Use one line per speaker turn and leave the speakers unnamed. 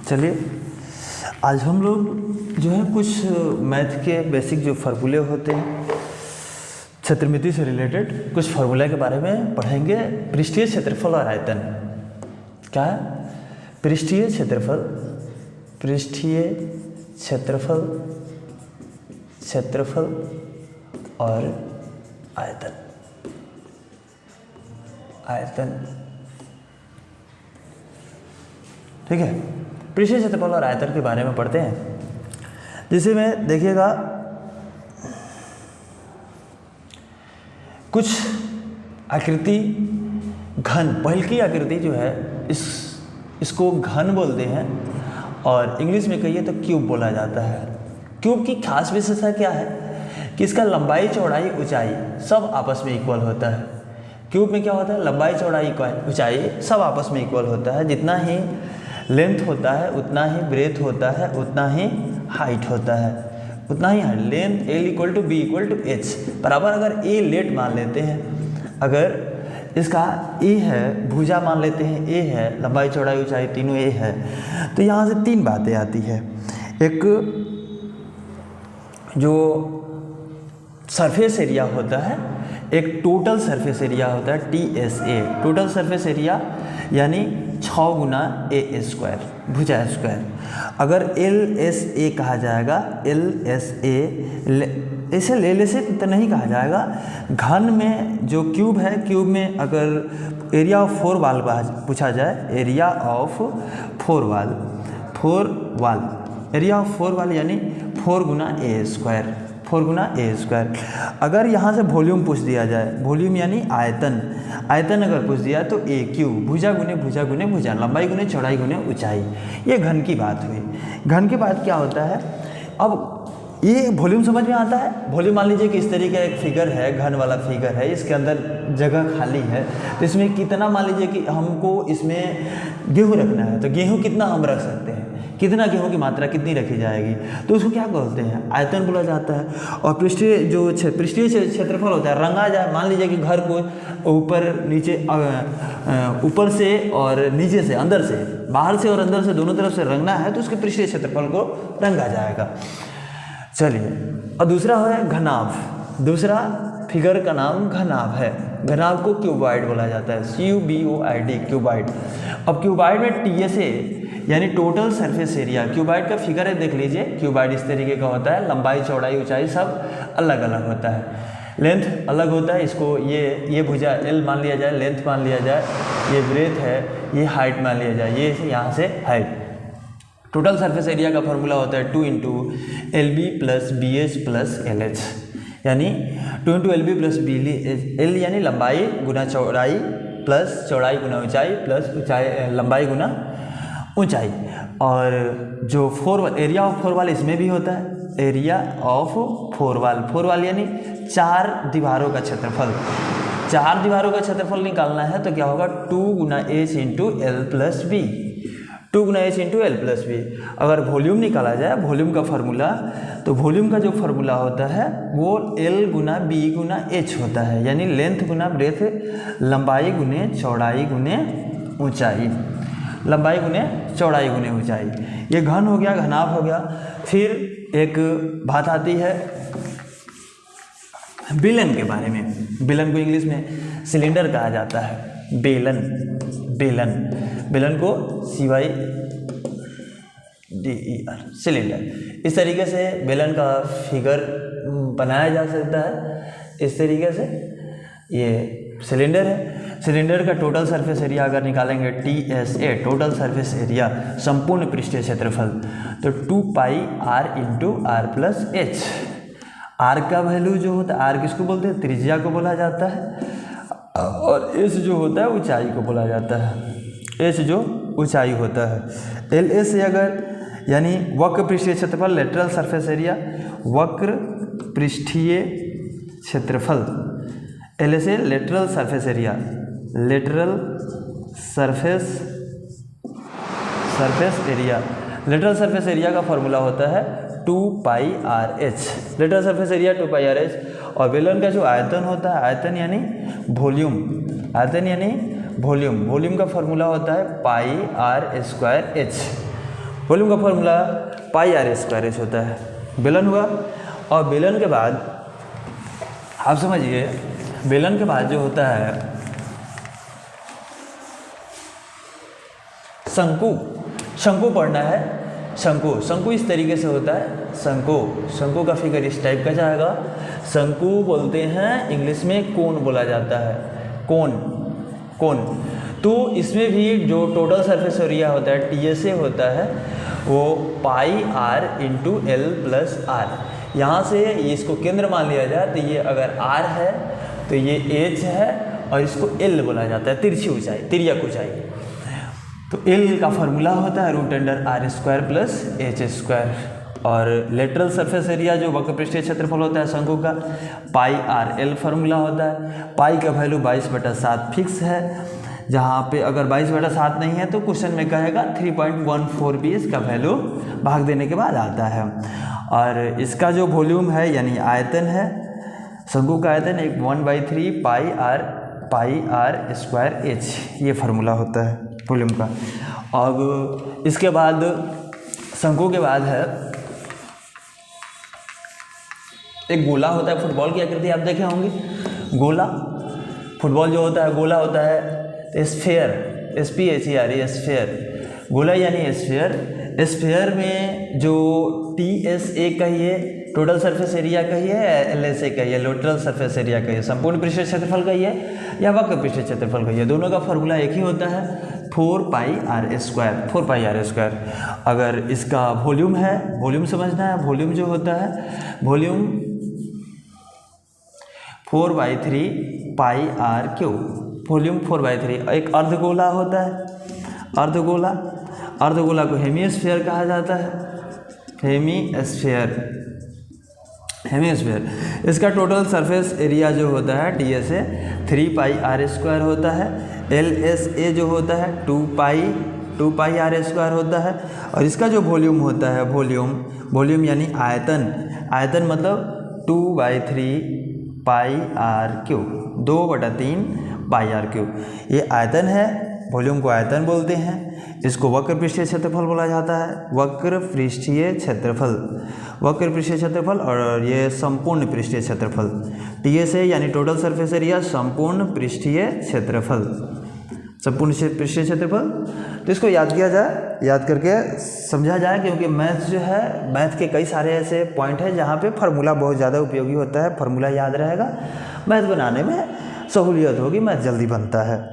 चलिए आज हम लोग जो है कुछ मैथ के बेसिक जो फार्मूले होते हैं क्षेत्रमिति से रिलेटेड कुछ फार्मूला के बारे में पढ़ेंगे। पृष्ठीय क्षेत्रफल और आयतन क्या है? पृष्ठीय क्षेत्रफल, पृष्ठीय क्षेत्रफल, क्षेत्रफल और आयतन, आयतन। ठीक है, पृष्ठीय क्षेत्रफल और आयतन के बारे में पढ़ते हैं। जिसे में देखिएगा कुछ आकृति घन, पहल की आकृति जो है इसको घन बोलते हैं और इंग्लिश में कहिए तो क्यूब बोला जाता है। क्यूब की खास विशेषता क्या है कि इसका लंबाई चौड़ाई ऊंचाई सब आपस में इक्वल होता है। क्यूब में क्या होता है? लंबाई चौड़ाई ऊंचाई सब आपस में इक्वल होता है। जितना ही लेंथ होता है उतना ही ब्रेथ होता है, उतना ही हाइट होता है, उतना ही height. Length L equal to B equal to H बराबर। अगर A लेट मान लेते हैं, अगर इसका A है, भुजा मान लेते हैं A है, लंबाई चौड़ाई ऊंचाई तीनों A है, तो यहाँ से तीन बातें आती है। एक जो सरफेस एरिया होता है, एक टोटल सरफेस एरिया होता है TSA, टोटल सरफेस एरिया यानी 6 गुना A स्क्वायर, भुजा स्क्वायर। अगर LSA कहा जाएगा, LSA इसे ले से तो नहीं कहा जाएगा। घन में जो क्यूब है, क्यूब में अगर एरिया ऑफ 4 वाल पूछा जाए, एरिया ऑफ 4 वाल, 4 वाल, एरिया ऑफ 4 वाल यानी 4 गुना A square, 4 Guna A square. अगर यहाँ से वॉल्यूम पूछ दिया जाए, वॉल्यूम यानी आयतन, आयतन अगर पूछ दिया तो A क्यूब, भुजा गुने भुजा गुने भुजा, लंबाई गुने चौड़ाई गुने ऊंचाई। ये घन की बात हुई। घन के बाद क्या होता है? अब ये वॉल्यूम समझ में आता है। वॉल्यूम मान लीजिए कि इस तरीके का एक फिगर है, घन वाला फिगर है, इसके अंदर जगह खाली है, तो इसमें कितना, मान लीजिए कि हमको इसमें गेहूँ रखना है, तो गेहूँ कितना हम रख सकते हैं, कितना गेहूं की मात्रा कितनी रखी जाएगी, तो उसको क्या बोलते हैं? आयतन बोला जाता है। और पृष्ठीय जो पृष्ठीय क्षेत्रफल होता है, रंगा जाए, मान लीजिए कि घर को ऊपर नीचे, ऊपर से और नीचे से, अंदर से, बाहर से और अंदर से दोनों तरफ से रंगना है, तो उसके पृष्ठीय क्षेत्रफल को रंगा जाएगा। चलिए, और दूसरा है घनाभ। दूसरा फिगर का नाम घनाभ है। घनाभ को क्यूबॉइड बोला जाता है, CUBOID, क्यूबॉइड। अब क्यूबॉइड में TSA यानी टोटल सरफेस एरिया, क्यूबॉइड का फिगर है, देख लीजिए। क्यूबॉइड इस तरीके का होता है, लंबाई चौड़ाई ऊंचाई सब अलग अलग होता है, लेंथ अलग होता है। इसको ये भुजा L मान लिया जाए, लेंथ मान लिया जाए, ये ब्रेथ है, ये हाइट मान लिया जाए, ये यहाँ से हाइट। टोटल सरफेस एरिया का फॉर्मूला होता है 2 × LB + BH + LH, यानी 2 × LB + BH, L यानी लंबाई गुना चौड़ाई प्लस चौड़ाई गुना ऊंचाई प्लस ऊंचाई, लंबाई गुना ऊंचाई। और जो एरिया ऑफ 4 वाल इसमें भी होता है, एरिया ऑफ 4 वाल, 4 वाल यानी 4 दीवारों का क्षेत्रफल। 4 दीवारों का क्षेत्रफल निकालना है तो क्या होगा? 2 × H × L + B, 2 × H × L + B। अगर वॉल्यूम निकाला जाए, वॉल्यूम का फार्मूला, तो वॉल्यूम का जो फार्मूला होता है वो L × B × H होता है, यानी लेंथ गुना ब्रेथ, लंबाई गुने चौड़ाई गुने ऊंचाई, लंबाई गुने चौड़ाई गुने ऊंचाई। ये घन हो गया, घनाभ हो गया। फिर एक बात आती है बेलन के बारे में। बेलन को इंग्लिश में सिलेंडर कहा जाता है। बेलन, बेलन, बेलन को CYDER, सिलेंडर। इस तरीके से बेलन का फिगर बनाया जा सकता है। इस तरीके से ये सिलेंडर है। सिलेंडर का टोटल सरफेस एरिया अगर निकालेंगे, TSA, टोटल सरफेस एरिया, संपूर्ण पृष्ठीय क्षेत्रफल, तो 2πr × r + h। r का वैल्यू जो होता है, r किसको बोलते हैं? त्रिज्या को बोला जाता है। और h जो होता है ऊंचाई को बोला जाता है, h जो ऊंचाई होता है। LSA अगर यानी वक्र पृष्ठीय क्षेत्रफल, लेटरल सरफेस एरिया, वक्र पृष्ठीय क्षेत्रफल, LSA lateral surface area, lateral surface area. Lateral surface area का फॉर्मूला होता है 2πRh, lateral surface area 2πRh। और बेलन का जो आयतन होता है, आयतन यानी वॉल्यूम, आयतन यानी वॉल्यूम, वॉल्यूम का फॉर्मूला होता है πr² h। वॉल्यूम का formula pi r square h होता है। बेलन हुआ, और बेलन के बाद आप समझिए, बेलन के बाद जो होता है शंकु। शंकु पढ़ना है। शंकु इस तरीके से होता है। शंकु का फिगर इस टाइप का जाएगा। शंकु बोलते हैं, इंग्लिश में कोन बोला जाता है, कोन। तो इसमें भी जो टोटल सरफेस एरिया होता है TSA होता है, वो pi R into L plus R. यहाँ से इसको केंद्र मान लिया जाए तो ये अगर R है तो ये H है, और इसको L बोला जाता है, तिर्यक ऊंचाई। तो L का फॉर्मूला होता है root under r square plus h square. और लेटरल सरफेस एरिया जो वक्र पृष्ठीय क्षेत्रफल होता है शंकु का, पाई आर एल फार्मूला होता है। पाई का वैल्यू 22/7 फिक्स है, जहाँ पे अगर 22/7 नहीं है तो क्वेश्चन में कहेगा 3.14 भी इसका वैल्यू भाग देने के बाद आता है। और इसका जो वॉल्यूम है यानी आयतन है, शंकु का आयतन 1/3 पाई आर स्क्वायर एच, ये फार्मूला होता है वॉल्यूम का। अब इसके बाद शंकु के बाद है एक गोला होता है। फुटबॉल की आकृति आप देखे होंगे, गोला। फुटबॉल जो होता है गोला होता है स्फीयर, SPHER, स्फीयर। गोला यानी स्फीयर। स्फीयर में जो TSA कहिए, टोटल सरफेस एरिया कहिए, LSA कहिए, लेटरल सरफेस एरिया कहिए, संपूर्ण पृष्ठीय क्षेत्रफल कहिए, या वक्र पृष्ठीय क्षेत्रफल कहिए, दोनों का फॉर्मूला एक ही होता है 4 पाई आर स्क्वायर। अगर इसका वॉल्यूम है, वॉल्यूम समझना है, वॉल्यूम जो होता है, volume 4/3 pi are cube, volume 4/3। एक अर्धगोला होता है, अर्धगोला को हेमीस्फीयर कहा जाता है, हेमीस्फीयर। इसका टोटल सरफेस एरिया जो होता है TSA 3 पाई आर स्क्वायर होता है। LSA जो होता है 2 पाई आर स्क्वायर होता है। और इसका जो वॉल्यूम होता है, वॉल्यूम यानी आयतन मतलब 2/3 pi are cube, 2/3 pi are cube, ये आयतन है। वॉल्यूम को आयतन बोलते हैं। इसको वक्र पृष्ठीय क्षेत्रफल बोला जाता है, वक्र पृष्ठीय क्षेत्रफल। और ये संपूर्ण पृष्ठीय क्षेत्रफल TSA यानी टोटल सरफेस एरिया, संपूर्ण पृष्ठीय क्षेत्रफल। तो इसको याद किया जाए, याद करके समझा जाए, क्योंकि मैथ जो है, मैथ के कई सारे ऐसे पॉइंट हैं जहाँ पे फार्मूला बहुत ज़्यादा उपयोगी होता है। फार्मूला याद रहेगा, मैथ बनाने में सहूलियत होगी, मैथ जल्दी बनता है।